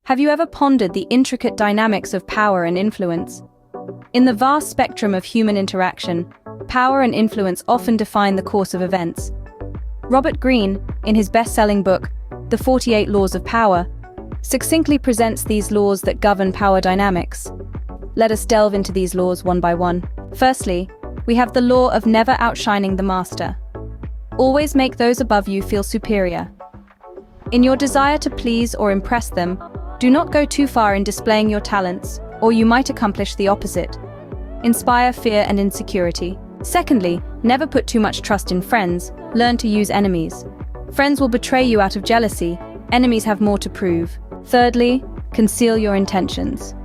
Have you ever pondered the intricate dynamics of power and influence? In the vast spectrum of human interaction, power and influence often define the course of events. Robert Greene, in his best-selling book, The 48 Laws of Power, succinctly presents these laws that govern power dynamics. Let us delve into these laws one by one. Firstly, we have the law of never outshining the master. Always make those above you feel superior. In your desire to please or impress them, do not go too far in displaying your talents, or you might accomplish the opposite. Inspire fear and insecurity. Secondly, never put too much trust in friends. Learn to use enemies. Friends will betray you out of jealousy. Enemies have more to prove. Thirdly, conceal your intentions.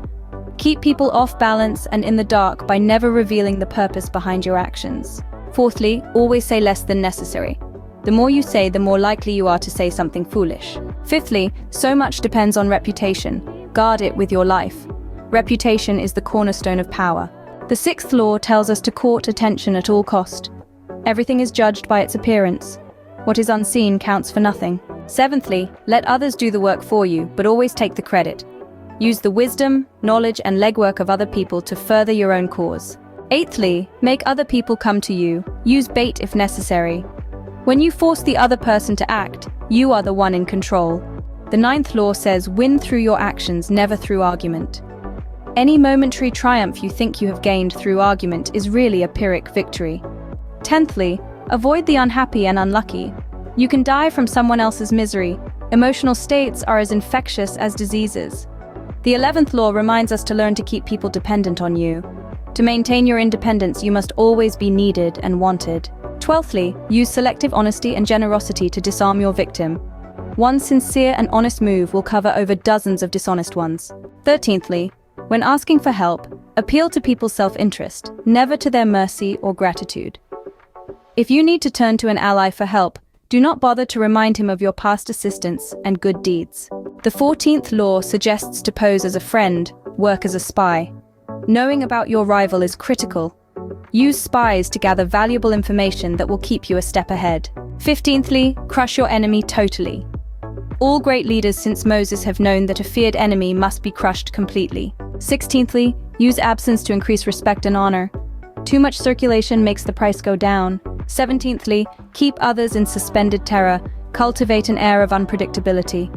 Keep people off balance and in the dark by never revealing the purpose behind your actions. Fourthly, always say less than necessary. The more you say, the more likely you are to say something foolish. Fifthly, so much depends on reputation. Guard it with your life. Reputation is the cornerstone of power. The sixth law tells us to court attention at all cost. Everything is judged by its appearance. What is unseen counts for nothing. Seventhly, let others do the work for you, but always take the credit. Use the wisdom, knowledge, and legwork of other people to further your own cause. Eighthly, make other people come to you. Use bait if necessary. When you force the other person to act, you are the one in control. The ninth law says, win through your actions, never through argument. Any momentary triumph you think you have gained through argument is really a Pyrrhic victory. Tenthly, avoid the unhappy and unlucky. You can die from someone else's misery. Emotional states are as infectious as diseases. The 11th law reminds us to learn to keep people dependent on you. To maintain your independence, you must always be needed and wanted. 12thly, use selective honesty and generosity to disarm your victim. One sincere and honest move will cover over dozens of dishonest ones. 13thly, when asking for help, appeal to people's self-interest, never to their mercy or gratitude. If you need to turn to an ally for help, do not bother to remind him of your past assistance and good deeds. The 14th law suggests to pose as a friend, work as a spy. Knowing about your rival is critical. Use spies to gather valuable information that will keep you a step ahead. 15thly, crush your enemy totally. All great leaders since Moses have known that a feared enemy must be crushed completely. 16thly, use absence to increase respect and honor. Too much circulation makes the price go down. 17thly, keep others in suspended terror. Cultivate an air of unpredictability.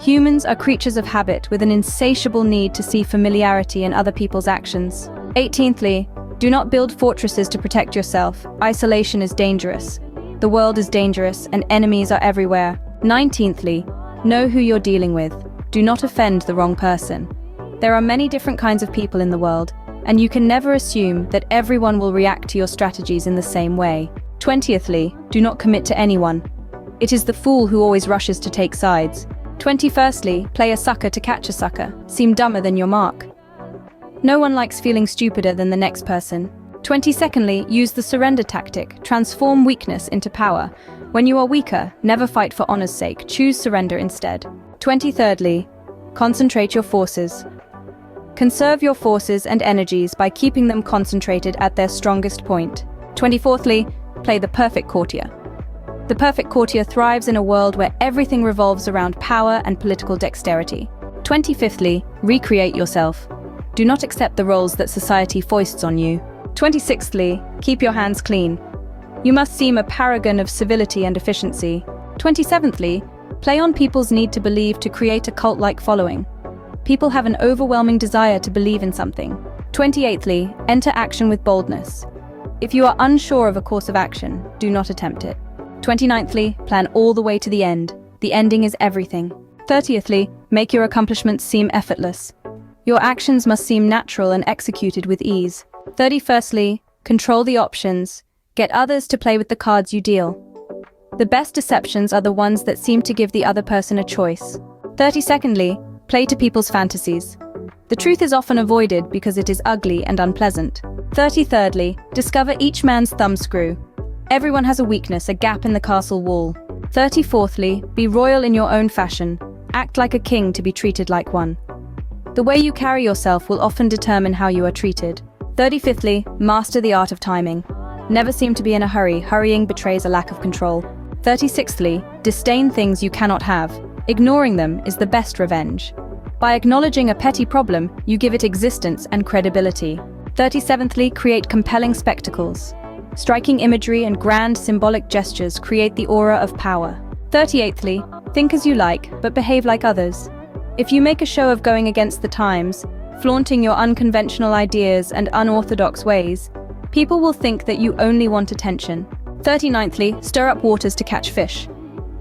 Humans are creatures of habit with an insatiable need to see familiarity in other people's actions. 18thly, do not build fortresses to protect yourself. Isolation is dangerous. The world is dangerous and enemies are everywhere. 19thly, know who you're dealing with. Do not offend the wrong person. There are many different kinds of people in the world, and you can never assume that everyone will react to your strategies in the same way. 20thly, do not commit to anyone. It is the fool who always rushes to take sides. 21stly, play a sucker to catch a sucker. Seem dumber than your mark. No one likes feeling stupider than the next person. 22ndly, use the surrender tactic. Transform weakness into power. When you are weaker, never fight for honor's sake. Choose surrender instead. 23rdly, concentrate your forces. Conserve your forces and energies by keeping them concentrated at their strongest point. 24thly, play the perfect courtier. The perfect courtier thrives in a world where everything revolves around power and political dexterity. 25thly, recreate yourself. Do not accept the roles that society foists on you. 26thly, keep your hands clean. You must seem a paragon of civility and efficiency. 27thly, play on people's need to believe to create a cult-like following. People have an overwhelming desire to believe in something. 28thly, enter action with boldness. If you are unsure of a course of action, do not attempt it. 29thly, plan all the way to the end. The ending is everything. 30thly, make your accomplishments seem effortless. Your actions must seem natural and executed with ease. 31stly, control the options. Get others to play with the cards you deal. The best deceptions are the ones that seem to give the other person a choice. 32ndly, play to people's fantasies. The truth is often avoided because it is ugly and unpleasant. 33rdly, discover each man's thumbscrew. Everyone has a weakness, a gap in the castle wall. 34thly, be royal in your own fashion. Act like a king to be treated like one. The way you carry yourself will often determine how you are treated. 35thly, master the art of timing. Never seem to be in a hurry. Hurrying betrays a lack of control. 36thly, disdain things you cannot have. Ignoring them is the best revenge. By acknowledging a petty problem, you give it existence and credibility. 37thly, create compelling spectacles. Striking imagery and grand symbolic gestures create the aura of power. 38thly, think as you like, but behave like others. If you make a show of going against the times, flaunting your unconventional ideas and unorthodox ways, people will think that you only want attention. 39thly, stir up waters to catch fish.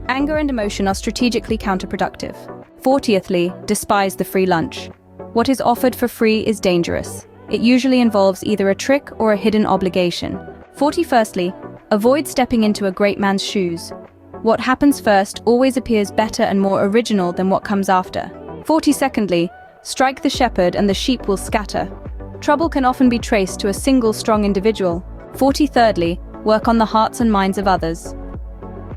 Anger and emotion are strategically counterproductive. 40thly, despise the free lunch. What is offered for free is dangerous. It usually involves either a trick or a hidden obligation. 41stly, avoid stepping into a great man's shoes. What happens first always appears better and more original than what comes after. 42ndly, strike the shepherd and the sheep will scatter. Trouble can often be traced to a single strong individual. 43rdly, work on the hearts and minds of others.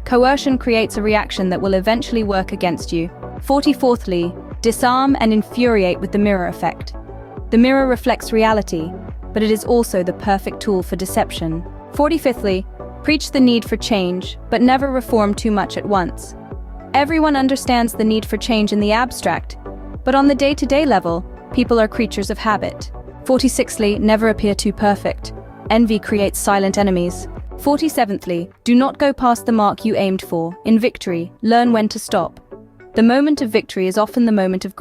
Coercion creates a reaction that will eventually work against you. 44thly, disarm and infuriate with the mirror effect. The mirror reflects reality, but it is also the perfect tool for deception. 45thly, preach the need for change, but never reform too much at once. Everyone understands the need for change in the abstract, but on the day-to-day level, people are creatures of habit. 46thly, never appear too perfect. Envy creates silent enemies. 47thly, do not go past the mark you aimed for. In victory, learn when to stop. The moment of victory is often the moment of